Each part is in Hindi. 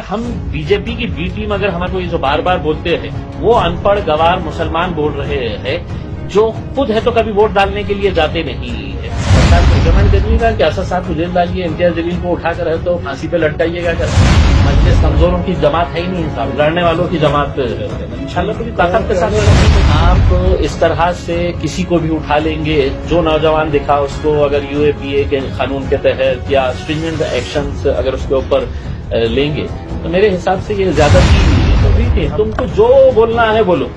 हम बीजेपी की बी टीम अगर हमारे को ये जो बार बार बोलते हैं वो अनपढ़ गवार मुसलमान बोल रहे हैं जो खुद है तो कभी वोट डालने के लिए जाते नहीं है। सरकार को रिकमेंड करिएगा कि असद साहब को जेल डालिए, इम्तियाज जलील को उठाकर है तो फांसी पे लटकाइएगा। कर मजलिस कमजोरों की जमात है ही नहीं साहब, लड़ने वालों की जमात इंशाल्लाह पूरी ताकत के साथ लड़ेंगे। आप इस तरह से किसी को भी उठा लेंगे जो नौजवान दिखा उसको अगर यूएपीए के कानून के तहत या स्ट्रिंजेंट एक्शंस अगर उसके ऊपर लेंगे तो मेरे हिसाब से ये ज्यादा तुमको जो बोलना है बोलो,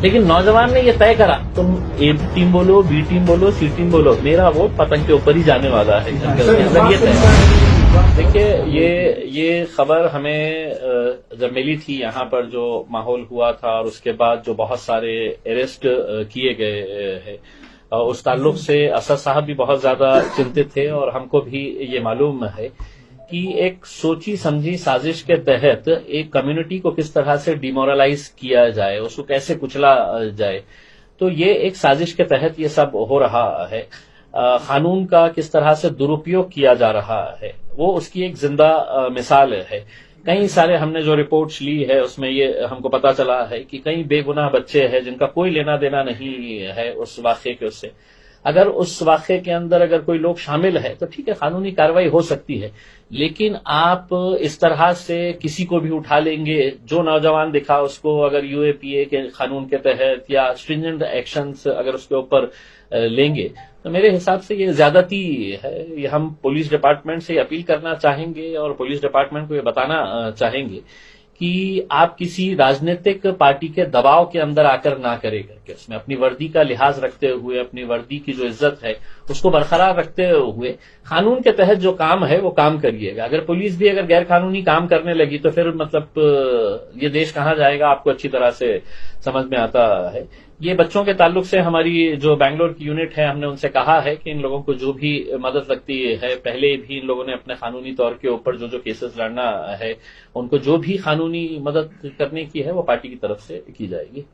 लेकिन नौजवान ने ये तय करा तुम ए टीम बोलो, बी टीम बोलो, सी टीम बोलो, मेरा वोट पतंग के ऊपर ही जाने वाला है। देखिए ये खबर हमें जब मिली थी यहाँ पर जो माहौल हुआ था और उसके बाद जो बहुत सारे अरेस्ट किए गए हैं उस ताल्लुक से असद साहब भी बहुत ज्यादा चिंतित थे और हमको भी ये मालूम है कि एक सोची समझी साजिश के तहत एक कम्युनिटी को किस तरह से डिमोरलाइज किया जाए, उसको कैसे कुचला जाए, तो ये एक साजिश के तहत ये सब हो रहा है। कानून का किस तरह से दुरुपयोग किया जा रहा है वो उसकी एक जिंदा मिसाल है। कई सारे हमने जो रिपोर्ट्स ली है उसमें ये हमको पता चला है कि कई बेगुनाह बच्चे हैं जिनका कोई लेना देना नहीं है उस वाक़े के उससे। अगर उस वाक़े के अंदर अगर कोई लोग शामिल है तो ठीक है, कानूनी कार्रवाई हो सकती है, लेकिन आप इस तरह से किसी को भी उठा लेंगे जो नौजवान दिखा उसको अगर यूएपीए के कानून के तहत या स्ट्रिंजेंट एक्शंस अगर उसके ऊपर लेंगे तो मेरे हिसाब से ये ज्यादती है। ये हम पुलिस डिपार्टमेंट से अपील करना चाहेंगे और पुलिस डिपार्टमेंट को ये बताना चाहेंगे कि आप किसी राजनीतिक पार्टी के दबाव के अंदर आकर ना करें करके उसमें अपनी वर्दी का लिहाज रखते हुए, अपनी वर्दी की जो इज्जत है उसको बरकरार रखते हुए कानून के तहत जो काम है वो काम करिएगा। अगर पुलिस भी अगर गैर कानूनी काम करने लगी तो फिर मतलब ये देश कहाँ जाएगा आपको अच्छी तरह से समझ में आता है। ये बच्चों के ताल्लुक से हमारी जो बैंगलोर की यूनिट है हमने उनसे कहा है कि इन लोगों को जो भी मदद लगती है, पहले भी इन लोगों ने अपने कानूनी तौर के ऊपर जो केसेस लड़ना है उनको जो भी कानूनी मदद करने की है वो पार्टी की तरफ से की जाएगी।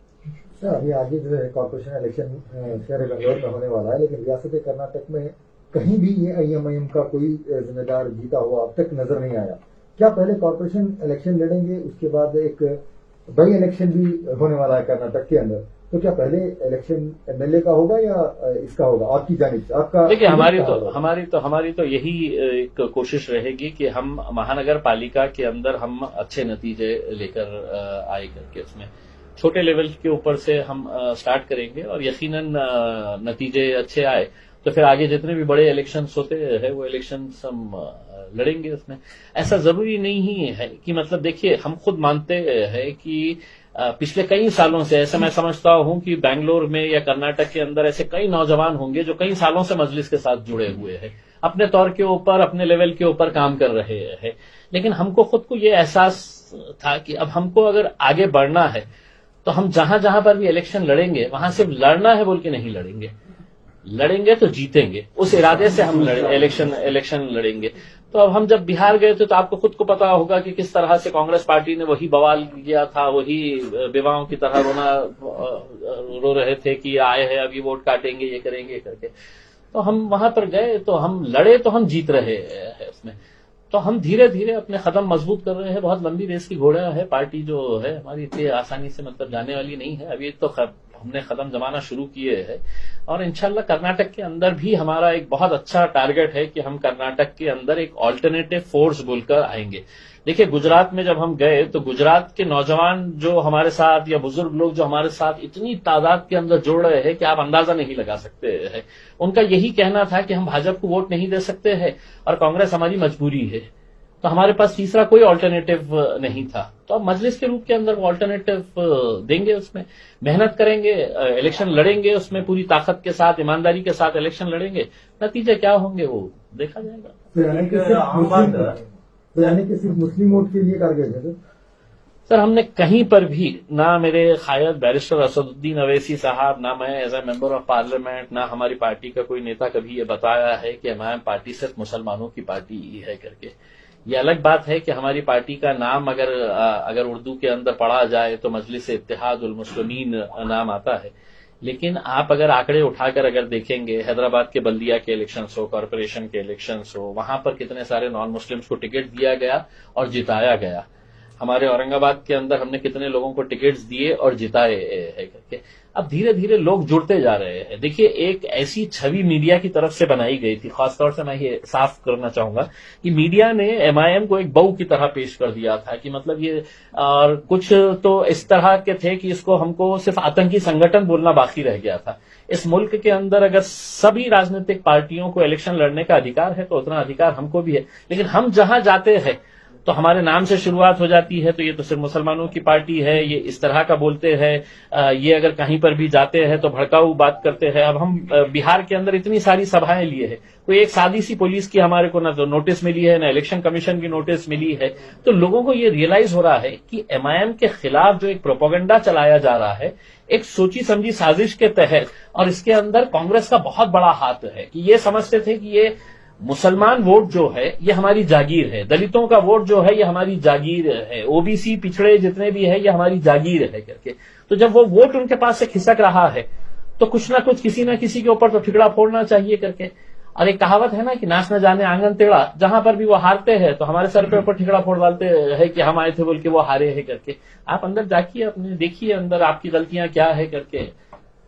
सर अभी आगे जो है कॉर्पोरेशन इलेक्शन शहर बेंगलोर में होने वाला है, लेकिन रियासत कर्नाटक में कहीं भी ये आईएमआईएम का कोई जिम्मेदार जीता हुआ अब तक नजर नहीं आया। क्या पहले कॉर्पोरेशन इलेक्शन लड़ेंगे, उसके बाद एक बाई इलेक्शन भी होने वाला है कर्नाटक के अंदर, तो क्या पहले इलेक्शन एमएलए का होगा या इसका होगा आपकी जानिब से? आपका देखिए हमारी तो यही एक कोशिश रहेगी कि हम महानगर पालिका के अंदर हम अच्छे नतीजे लेकर आए करके उसमें छोटे लेवल के ऊपर से हम स्टार्ट करेंगे और यकीनन नतीजे अच्छे आए तो फिर आगे जितने भी बड़े इलेक्शंस होते हैं वो इलेक्शंस हम लड़ेंगे उसमें। ऐसा जरूरी नहीं है कि मतलब देखिए हम खुद मानते हैं कि पिछले कई सालों से ऐसा मैं समझता हूं कि बैंगलोर में या कर्नाटक के अंदर ऐसे कई नौजवान होंगे जो कई सालों से मजलिस के साथ जुड़े हुए हैं, अपने तौर के ऊपर अपने लेवल के ऊपर काम कर रहे हैं, लेकिन हमको खुद को ये एहसास था कि अब हमको अगर आगे बढ़ना है तो हम जहां जहां पर भी इलेक्शन लड़ेंगे वहां सिर्फ लड़ना है बोल के नहीं लड़ेंगे तो जीतेंगे, उस इरादे से हम इलेक्शन लड़ेंगे। तो अब हम जब बिहार गए थे तो आपको खुद को पता होगा कि किस तरह से कांग्रेस पार्टी ने वही बवाल किया था, वही विवाहों की तरह रो रहे थे कि आए हैं अभी वोट काटेंगे ये करेंगे करके। तो हम वहां पर गए तो हम लड़े तो हम जीत रहे हैं उसमें। तो हम धीरे धीरे अपने कदम मजबूत कर रहे हैं। बहुत लंबी रेस की घोड़ा है पार्टी जो है हमारी, इतनी आसानी से मतलब जाने वाली नहीं है। अभी तो हमने कदम जमाना शुरू किए हैं और इंशाल्लाह कर्नाटक के अंदर भी हमारा एक बहुत अच्छा टारगेट है कि हम कर्नाटक के अंदर एक ऑल्टरनेटिव फोर्स बोलकर आएंगे। देखिए गुजरात में जब हम गए तो गुजरात के नौजवान जो हमारे साथ या बुजुर्ग लोग जो हमारे साथ इतनी तादाद के अंदर जुड़ रहे हैं कि आप अंदाजा नहीं लगा सकते हैं। उनका यही कहना था कि हम भाजपा को वोट नहीं दे सकते हैं और कांग्रेस हमारी मजबूरी है, तो हमारे पास तीसरा कोई ऑल्टरनेटिव नहीं था। तो अब मजलिस के रूप के अंदर वो ऑल्टरनेटिव देंगे, उसमें मेहनत करेंगे, इलेक्शन लड़ेंगे, उसमें पूरी ताकत के साथ ईमानदारी के साथ इलेक्शन लड़ेंगे। नतीजे क्या होंगे वो देखा जाएगा। तो यानी कि सिर्फ मुस्लिम वोट के लिए टारगेट है सर? हमने कहीं पर भी ना मेरे कायद बैरिस्टर असदुद्दीन अवैसी साहब, ना मैं as a member of parliament, ना हमारी पार्टी का कोई नेता कभी ये बताया है कि हमारी पार्टी सिर्फ मुसलमानों की पार्टी है करके। ये अलग बात है कि हमारी पार्टी का नाम अगर उर्दू के अंदर पढ़ा जाए तो मजलिस इत्तेहादुल मुस्लिमीन नाम आता है, लेकिन आप अगर आंकड़े उठाकर अगर देखेंगे हैदराबाद के बल्दिया के इलेक्शंस हो, कॉरपोरेशन के इलेक्शंस हो, वहां पर कितने सारे नॉन मुस्लिम्स को टिकट दिया गया और जिताया गया। हमारे औरंगाबाद के अंदर हमने कितने लोगों को टिकट्स दिए और जिताए है करके। अब धीरे धीरे लोग जुड़ते जा रहे हैं। देखिए, एक ऐसी छवि मीडिया की तरफ से बनाई गई थी, खासतौर से मैं ये साफ करना चाहूंगा कि मीडिया ने एमआईएम को एक बहू की तरह पेश कर दिया था कि मतलब ये, और कुछ तो इस तरह के थे कि इसको हमको सिर्फ आतंकी संगठन बोलना बाकी रह गया था। इस मुल्क के अंदर अगर सभी राजनीतिक पार्टियों को इलेक्शन लड़ने का अधिकार है तो उतना अधिकार हमको भी है, लेकिन हम जहां जाते हैं तो हमारे नाम से शुरुआत हो जाती है, तो ये तो सिर्फ मुसलमानों की पार्टी है, ये इस तरह का बोलते हैं, ये अगर कहीं पर भी जाते हैं तो भड़काऊ बात करते हैं। अब हम बिहार के अंदर इतनी सारी सभाएं लिए हैं, कोई एक सादी सी पुलिस की हमारे को ना तो नोटिस मिली है, ना इलेक्शन कमीशन की नोटिस मिली है। तो लोगों को ये रियलाइज हो रहा है कि एमआईएम के खिलाफ जो एक प्रोपेगेंडा चलाया जा रहा है एक सोची समझी साजिश के तहत, और इसके अंदर कांग्रेस का बहुत बड़ा हाथ है कि ये समझते थे कि ये मुसलमान वोट जो है ये हमारी जागीर है, दलितों का वोट जो है ये हमारी जागीर है, ओबीसी पिछड़े जितने भी है ये हमारी जागीर है करके। तो जब वो वोट उनके पास से खिसक रहा है तो कुछ ना कुछ किसी ना किसी के ऊपर तो ठिकड़ा फोड़ना चाहिए करके। और एक कहावत है ना कि नाच न जाने आंगन टेढ़ा, जहां पर भी वो हारते हैं तो हमारे सर पे ऊपर ठिकड़ा फोड़ डालते हैं कि हम आए थे बोल के वो हारे हैं करके। आप अंदर जाकिए, अपने देखिए अंदर आपकी गलतियां क्या है करके।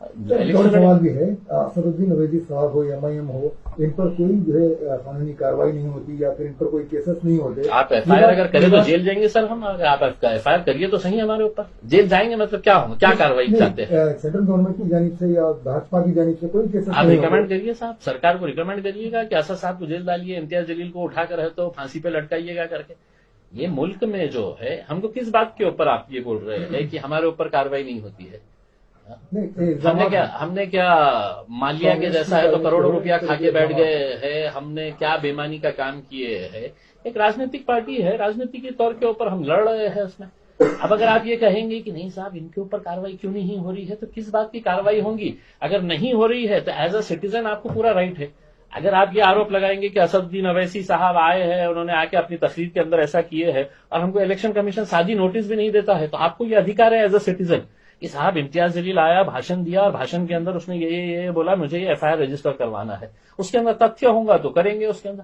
सवाल भी है, असदुद्दीन अवैधी साहब हो, एमआईएम हो, इन पर कोई जो है कानूनी कार्रवाई नहीं होती या फिर इन पर कोई केसेस नहीं होते। आप एफआईआर अगर करें तो जेल जाएंगे सर हम। अगर आप एफआईआर करिए तो सही हमारे ऊपर, जेल जाएंगे मतलब क्या होगा, क्या कार्रवाई चाहते हैं? सेंट्रल गवर्नमेंट की जानिब से या भाजपा की जानिब से कोई केसेस आप रिकमेंड करिए साहब, सरकार को रिकमेंड करिएगा कि असद साहब को जेल डालिए, इम्तियाज जलील को उठाकर है तो फांसी पे लटकाइएगा करके। ये मुल्क में जो है, हमको किस बात के ऊपर आप ये बोल रहे हैं कि हमारे ऊपर कार्रवाई नहीं होती है? हमने क्या मालिया के जैसा है तो करोड़ों रुपया खा के बैठ गए हैं? हमने क्या बेईमानी का काम किए हैं? एक राजनीतिक पार्टी है, राजनीति के तौर के ऊपर हम लड़ रहे हैं उसमें। अब अगर आप ये कहेंगे कि नहीं साहब इनके ऊपर कार्रवाई क्यों नहीं हो रही है, तो किस बात की कार्रवाई होगी? अगर नहीं हो रही है तो एज अ सिटीजन आपको पूरा राइट है। अगर आप ये आरोप लगाएंगे कि असदुद्दीन अवैसी साहब आए हैं, उन्होंने आके अपनी तकरीर के अंदर ऐसा किए हैं और हमको इलेक्शन कमीशन सादी नोटिस भी नहीं देता है, तो आपको ये अधिकार है एज अ सिटीजन कि साहब इम्तियाज जलील आया, भाषण दिया और भाषण के अंदर उसने ये बोला मुझे ये एफआईआर रजिस्टर करवाना है, उसके अंदर तथ्य होगा तो करेंगे उसके अंदर।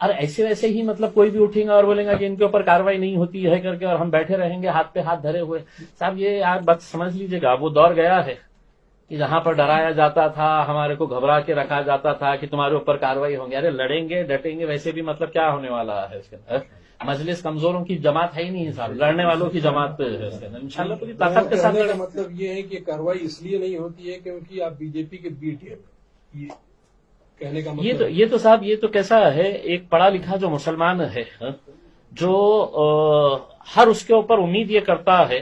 और ऐसे वैसे ही मतलब कोई भी उठेगा और बोलेगा कि इनके ऊपर कार्रवाई नहीं होती है करके और हम बैठे रहेंगे हाथ पे हाथ धरे हुए। साहब ये आप बात समझ लीजिएगा, वो दौर गया है कि जहां पर डराया जाता था, हमारे को घबरा के रखा जाता था कि तुम्हारे ऊपर कार्रवाई होंगे। अरे लड़ेंगे डटेंगे, वैसे भी मतलब क्या होने वाला है इसके अंदर? मजलिस कमजोरों की जमात है ही नहीं साहब, लड़ने वालों की जमात है इसके अंदर। इंशाल्लाह पूरी ताकत के साथ लड़ेंगे। मतलब ये है कि कार्रवाई इसलिए नहीं होती है क्योंकि आप बीजेपी के बी टीम, ये कहने का मतलब ये तो साहब ये तो कैसा है, एक पढ़ा लिखा जो मुसलमान है जो हर उसके ऊपर उम्मीद ये करता है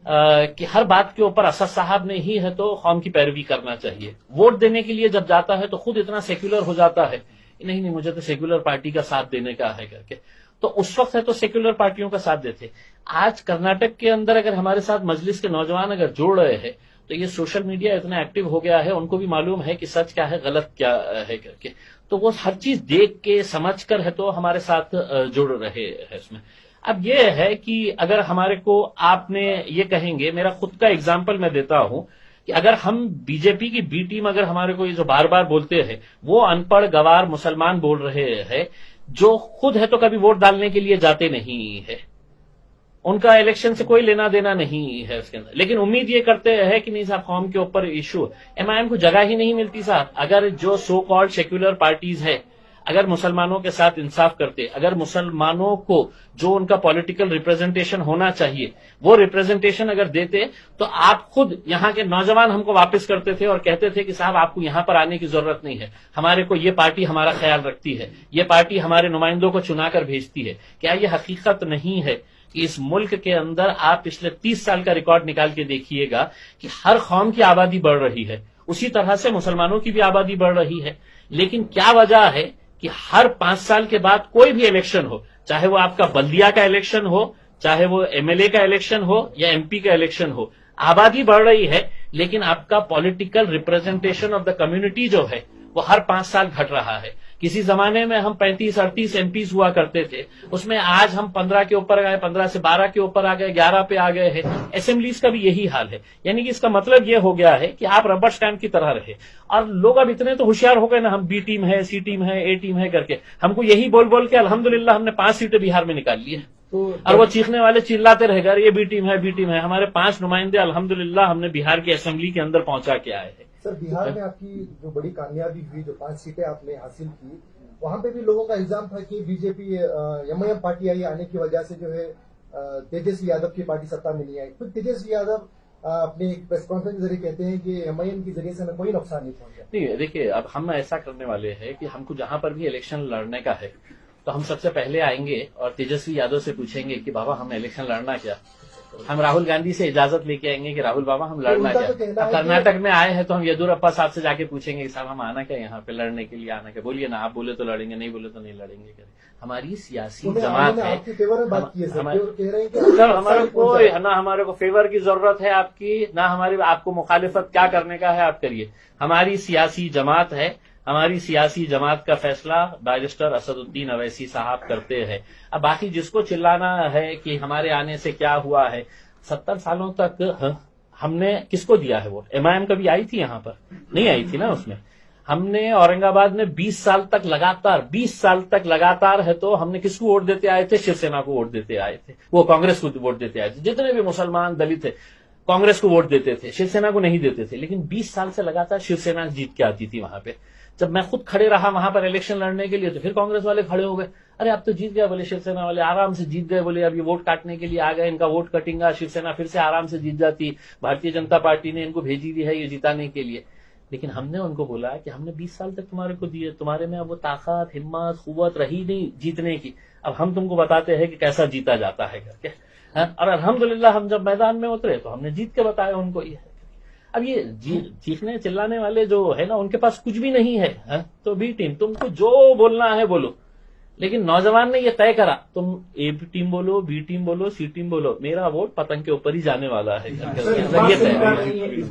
कि हर बात के ऊपर असद साहब ने ही है तो कौम की पैरवी करना चाहिए। वोट देने के लिए जब जाता है तो खुद इतना सेक्युलर हो जाता है, नहीं मुझे तो सेक्युलर पार्टी का साथ देने का है करके। तो उस वक्त है तो सेक्युलर पार्टियों का साथ देते। आज कर्नाटक के अंदर अगर हमारे साथ मजलिस के नौजवान अगर जुड़ रहे हैं तो ये सोशल मीडिया इतना एक्टिव हो गया है, उनको भी मालूम है कि सच क्या है गलत क्या है करके, तो वो हर चीज देख के समझ कर है तो हमारे साथ जुड़ रहे हैं इसमें। अब ये है कि अगर हमारे को आपने ये कहेंगे, मेरा खुद का एग्जाम्पल मैं देता हूं कि अगर हम बीजेपी की बी टीम अगर हमारे को ये जो बार बार बोलते हैं वो अनपढ़ गवार मुसलमान बोल रहे हैं जो खुद है तो कभी वोट डालने के लिए जाते नहीं है, उनका इलेक्शन से कोई लेना देना नहीं है उसके अंदर, लेकिन उम्मीद ये करते हैं कि नहीं साहब कौम के ऊपर इशू, एमआईएम को जगह ही नहीं मिलती साहब। अगर जो सो कॉल्ड सेक्युलर पार्टीज है अगर मुसलमानों के साथ इंसाफ करते, अगर मुसलमानों को जो उनका पॉलिटिकल रिप्रेजेंटेशन होना चाहिए वो रिप्रेजेंटेशन अगर देते, तो आप खुद यहाँ के नौजवान हमको वापस करते थे और कहते थे कि साहब आपको यहाँ पर आने की जरूरत नहीं है, हमारे को ये पार्टी हमारा ख्याल रखती है, ये पार्टी हमारे नुमाइंदों को चुनाकर भेजती है। क्या ये हकीकत नहीं है कि इस मुल्क के अंदर आप पिछले 30 साल का रिकॉर्ड निकाल के देखिएगा कि हर कौम की आबादी बढ़ रही है, उसी तरह से मुसलमानों की भी आबादी बढ़ रही है, लेकिन क्या वजह है कि हर 5 साल के बाद कोई भी इलेक्शन हो, चाहे वो आपका बल्दिया का इलेक्शन हो, चाहे वो एमएलए का इलेक्शन हो या एमपी का इलेक्शन हो, आबादी बढ़ रही है लेकिन आपका political representation of the community जो है वो हर 5 साल घट रहा है। किसी जमाने में हम 35-38 एमपीज हुआ करते थे, उसमें आज हम 15 के ऊपर गए, 15 से 12 के ऊपर आ गए, 11 पे आ गए हैं। असेंबलीज का भी यही हाल है, यानी कि इसका मतलब ये हो गया है कि आप रबर स्टैंप की तरह रहे। और लोग अब इतने तो होशियार हो गए ना, हम बी टीम है, सी टीम है, ए टीम है करके, हमको यही बोल बोल के अल्हम्दुलिल्लाह हमने 5 सीटें बिहार में निकाल ली है। और वो चीखने वाले चिल्लाते रहेगा, ये बी टीम है, बी टीम है। हमारे 5 नुमाइंदे अल्हम्दुलिल्लाह हमने बिहार की असेंबली के अंदर पहुंचा के आए हैं। सर, बिहार में आपकी जो बड़ी कामयाबी हुई, जो 5 सीटें आपने हासिल की, वहां पे भी लोगों का इल्जाम था कि बीजेपी एमआईएम पार्टी आई आने की वजह से जो है तेजस्वी यादव की पार्टी सत्ता में नहीं आई। फिर तेजस्वी यादव अपने प्रेस कॉन्फ्रेंस के जरिए कहते हैं कि एमआईएम के जरिए से हमें कोई नुकसान नहीं पहुंचा। नहीं, देखिए, अब हम ऐसा करने वाले हैं कि हमको जहां पर भी इलेक्शन लड़ने का है तो हम सबसे पहले आएंगे और तेजस्वी यादव से पूछेंगे कि बाबा हम इलेक्शन लड़ना क्या। हम राहुल गांधी से इजाजत लेके आएंगे कि राहुल बाबा हम लड़ना क्या। अब कर्नाटक में आए हैं तो हम येदुरप्पा साहब से जाके पूछेंगे कि साहब हम आना क्या, यहाँ पे लड़ने के लिए आना क्या, बोलिए ना, आप बोले तो लड़ेंगे, नहीं बोले तो नहीं लड़ेंगे। हमारी सियासी जमात है, सर हमारे को ना हमारे को फेवर की जरूरत है आपकी, ना हमारी आपको मुखालिफत क्या करने का है आप करिए। हमारी सियासी जमात है, हमारी सियासी जमात का फैसला बैरिस्टर असदुद्दीन अवैसी साहब करते हैं। अब बाकी जिसको चिल्लाना है कि हमारे आने से क्या हुआ है, 70 सालों तक हमने किसको दिया है वोट? एमआईएम कभी आई थी यहाँ पर? नहीं आई थी ना। उसमें हमने औरंगाबाद में 20 साल तक लगातार है तो हमने किसको वोट देते आए थे? शिवसेना को वोट देते आए थे, वो कांग्रेस को वोट देते आए थे। जितने भी मुसलमान दलित थे कांग्रेस को वोट देते थे, शिवसेना को नहीं देते थे। लेकिन 20 साल से लगातार शिवसेना जीत के आती थी वहां पे। जब मैं खुद खड़े रहा वहां पर इलेक्शन लड़ने के लिए तो फिर कांग्रेस वाले खड़े हो गए, अरे अब तो जीत गया, बोले शिवसेना वाले आराम से जीत गए, बोले अब ये वोट काटने के लिए आ गए, इनका वोट कटेगा, शिवसेना फिर से आराम से जीत जाती, भारतीय जनता पार्टी ने इनको भेजी दी है ये जिताने के लिए। लेकिन हमने उनको बोला कि हमने 20 साल तक तुम्हारे को दिए, तुम्हारे में अब वो ताकत, हिम्मत, कुव्वत रही नहीं जीतने की, अब हम तुमको बताते हैं कि कैसा जीता जाता है करके। और अल्हम्दुलिल्लाह हम जब मैदान में उतरे तो हमने जीत के बताया उनको ये। अब ये चीखने चिल्लाने वाले जो है ना, उनके पास कुछ भी नहीं है, तो बी टीम, तुमको जो बोलना है बोलो। लेकिन नौजवान ने ये तय करा, तुम ए टीम बोलो, बी टीम बोलो, सी टीम बोलो, मेरा वोट पतंग के ऊपर ही जाने वाला है। सर इस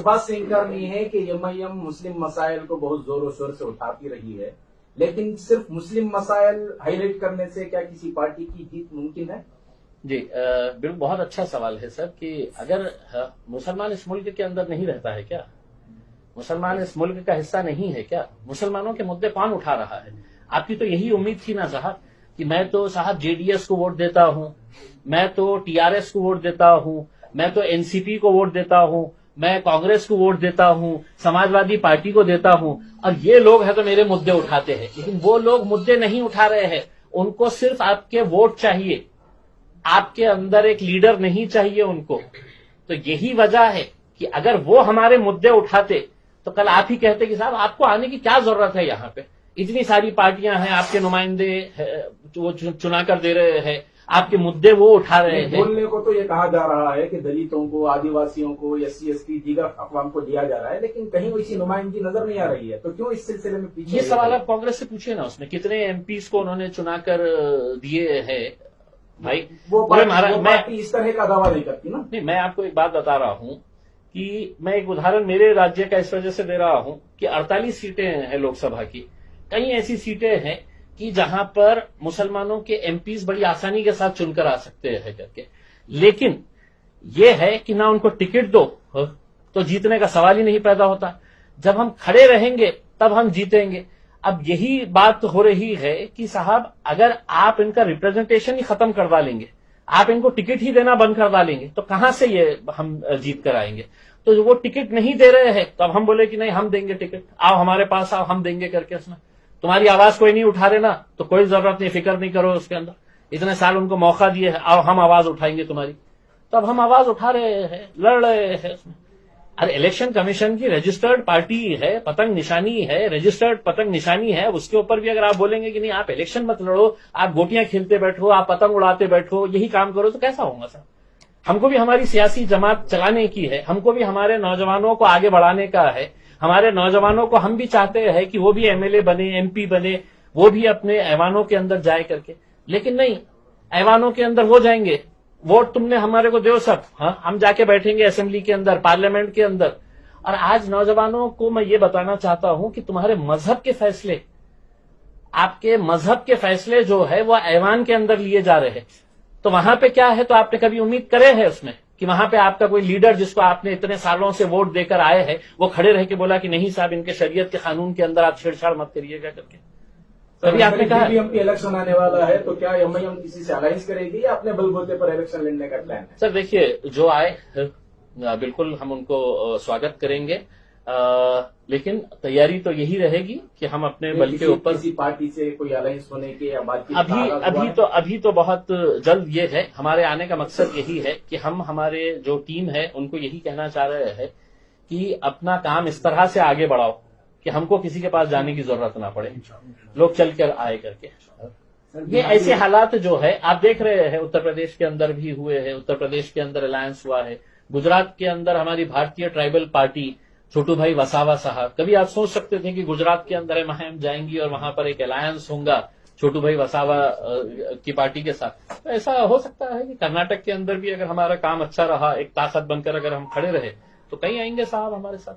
बात से इनकार नहीं है कि एमआईएम मुस्लिम मसाइल को बहुत जोरों शोर से उठाती रही है, लेकिन सिर्फ मुस्लिम मसाइल हाईलाइट करने से क्या किसी पार्टी की जीत मुमकिन है? जी बिल्कुल, बहुत अच्छा सवाल है सर कि अगर मुसलमान इस मुल्क के अंदर नहीं रहता है क्या? मुसलमान इस मुल्क का हिस्सा नहीं है क्या? मुसलमानों के मुद्दे कौन उठा रहा है? आपकी तो यही उम्मीद थी ना साहब कि मैं तो साहब जेडीएस को वोट देता हूं, मैं तो टीआरएस को वोट देता हूं, मैं तो एनसीपी को वोट देता हूं, मैं कांग्रेस को वोट देता हूं, समाजवादी पार्टी को देता हूं, और ये लोग हैं तो मेरे मुद्दे उठाते हैं। लेकिन वो लोग मुद्दे नहीं उठा रहे हैं, उनको सिर्फ आपके वोट चाहिए, आपके अंदर एक लीडर नहीं चाहिए उनको। तो यही वजह है कि अगर वो हमारे मुद्दे उठाते तो कल आप ही कहते कि साहब आपको आने की क्या जरूरत है, यहाँ पे इतनी सारी पार्टियां हैं, आपके नुमाइंदे वो चुना कर दे रहे हैं, आपके मुद्दे वो उठा रहे हैं। बोलने को तो ये कहा जा रहा है कि दलितों को, आदिवासियों को, एससी एसटी दीगर अक़वाम को दिया जा रहा है, लेकिन कहीं वैसी नुमाइंदगी नजर नहीं आ रही है। तो क्यों इस सिलसिले में पीछे? ये सवाल आप कांग्रेस से पूछिए ना, उसमें कितने एमपीज को उन्होंने चुना कर दिए है भाई। वो पार्टी इस तरह का दावा नहीं करती ना। नहीं, मैं आपको एक बात बता रहा हूं कि मैं एक उदाहरण मेरे राज्य का इस वजह से दे रहा हूं कि 48 सीटें हैं लोकसभा की। कई ऐसी सीटें हैं कि जहां पर मुसलमानों के एमपीज बड़ी आसानी के साथ चुनकर आ सकते हैं करके, लेकिन ये है कि ना उनको टिकट दो तो जीतने का सवाल ही नहीं पैदा होता। जब हम खड़े रहेंगे तब हम जीतेंगे। अब यही बात हो रही है कि साहब अगर आप इनका रिप्रेजेंटेशन ही खत्म करवा लेंगे, आप इनको टिकट ही देना बंद करवा लेंगे, तो कहां से ये हम जीत कर आएंगे? तो वो टिकट नहीं दे रहे हैं तो अब हम बोले कि नहीं हम देंगे टिकट, आओ हमारे पास आओ, हम देंगे करके। उसमें तुम्हारी आवाज कोई नहीं उठा रहे ना, तो कोई जरूरत नहीं, फिक्र नहीं करो उसके अंदर। इतने साल उनको मौका दिए है, आओ हम आवाज उठाएंगे तुम्हारी। तो अब हम आवाज उठा रहे हैं, लड़ रहे हैं उसमें। अरे इलेक्शन कमीशन की रजिस्टर्ड पार्टी है, पतंग निशानी है, रजिस्टर्ड पतंग निशानी है, उसके ऊपर भी अगर आप बोलेंगे कि नहीं आप इलेक्शन मत लड़ो, आप गोटियां खेलते बैठो, आप पतंग उड़ाते बैठो, यही काम करो, तो कैसा होगा सर? हमको भी हमारी सियासी जमात चलाने की है, हमको भी हमारे नौजवानों को आगे बढ़ाने का है। हमारे नौजवानों को हम भी चाहते हैं कि वो भी एमएलए बने, एमपी बने, वो भी अपने ऐवानों के अंदर जाए करके। लेकिन नहीं, ऐवानों के अंदर वो जाएंगे, वोट तुमने हमारे को दो सब, हाँ हम जाके बैठेंगे असेंबली के अंदर, पार्लियामेंट के अंदर। और आज नौजवानों को मैं ये बताना चाहता हूं कि तुम्हारे मजहब के फैसले, आपके मजहब के फैसले जो है वो ऐवान के अंदर लिए जा रहे हैं। तो वहां पे क्या है, तो आपने कभी उम्मीद करे है उसमें कि वहां पे आपका कोई लीडर जिसको आपने इतने सालों से वोट देकर आए हैं, वो खड़े रह के बोला कि नहीं साहब इनके शरीयत के कानून के अंदर आप छेड़छाड़ मत करिएगा करके? तभी आपने कहा बीबीएमपी इलेक्शन आने वाला है, तो क्या एमआईएम किसी से अलायंस करेगी या अपने बलबूते पर इलेक्शन लड़ने का प्लान है? सर देखिए, जो आए बिल्कुल हम उनको स्वागत करेंगे, लेकिन तैयारी तो यही रहेगी कि हम अपने बल के ऊपर किसी पार्टी से कोई अलायंस होने के या बातचीत अभी तो बहुत जल्द ये है। हमारे आने का मकसद यही है कि हम हमारे जो टीम है उनको यही कहना चाह रहे हैं कि अपना काम इस तरह से आगे बढ़ाओ कि हमको किसी के पास जाने की जरूरत ना पड़े, लोग चल कर आए करके। ये ऐसे हालात जो है आप देख रहे हैं, उत्तर प्रदेश के अंदर भी हुए हैं, उत्तर प्रदेश के अंदर अलायंस हुआ है, गुजरात के अंदर हमारी भारतीय ट्राइबल पार्टी छोटू भाई वसावा साहब, कभी आप सोच सकते थे कि गुजरात के अंदर एमआईएम जाएंगी और वहां पर एक अलायंस होगा छोटू भाई वसावा की पार्टी के साथ? तो ऐसा हो सकता है कि कर्नाटक के अंदर भी अगर हमारा काम अच्छा रहा, एक ताकत बनकर अगर हम खड़े रहे, तो कहीं आएंगे साहब हमारे साथ।